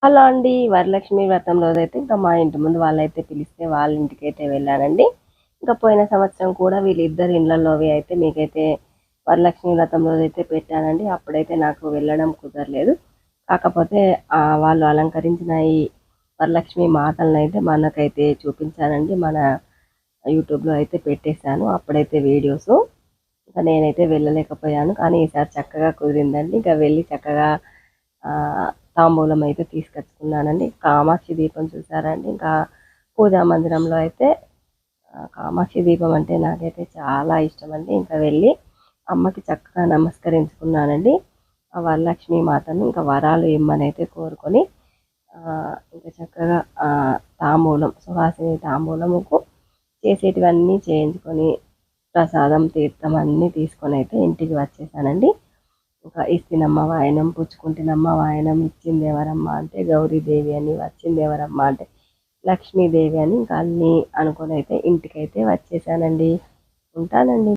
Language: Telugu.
హలో అండి. వరలక్ష్మి వ్రతం రోజైతే ఇంకా మా ఇంటి ముందు వాళ్ళైతే పిలిస్తే వాళ్ళ ఇంటికైతే వెళ్ళానండి. ఇంకా పోయిన సంవత్సరం కూడా వీళ్ళిద్దరి ఇళ్ళల్లోవి అయితే మీకైతే వరలక్ష్మి వ్రతం రోజైతే పెట్టానండి. అప్పుడైతే నాకు వెళ్ళడం కుదరలేదు. కాకపోతే వాళ్ళు అలంకరించిన ఈ వరలక్ష్మి మాతలనైతే మనకైతే చూపించానండి. మన యూట్యూబ్‌లో అయితే పెట్టేశాను. అప్పుడైతే వీడియోసు. ఇంకా నేనైతే వెళ్ళలేకపోయాను. కానీ ఈసారి చక్కగా కుదిరిందండి. ఇంకా వెళ్ళి చక్కగా తాంబూలం అయితే తీసుకొచ్చుకున్నానండి. కామాక్షి దీపం చూసారా అండి. ఇంకా పూజా మందిరంలో అయితే కామాక్షి దీపం అంటే నాకైతే చాలా ఇష్టమండి. ఇంకా వెళ్ళి అమ్మకి చక్కగా నమస్కరించుకున్నానండి. ఆ వరలక్ష్మి మాతను ఇంకా వరాలు ఇమ్మనైతే కోరుకొని ఇంకా చక్కగా తాంబూలం సుహాసిని తాంబూలముకు చేసేటివన్నీ చేయించుకొని ప్రసాదం తీర్థం అన్నీ తీసుకొని అయితే ఇంటికి వచ్చేసానండి. ఇంకా ఇస్తినమ్మ వాయనం, పుచ్చుకుంటినమ్మ వాయనం, ఇచ్చిందెవరమ్మ అంటే గౌరీదేవి అని, వచ్చిందెవరమ్మ అంటే లక్ష్మీదేవి అని ఇంకా అన్నీ అనుకొని అయితే ఇంటికైతే వచ్చేసానండి. ఉంటానండి.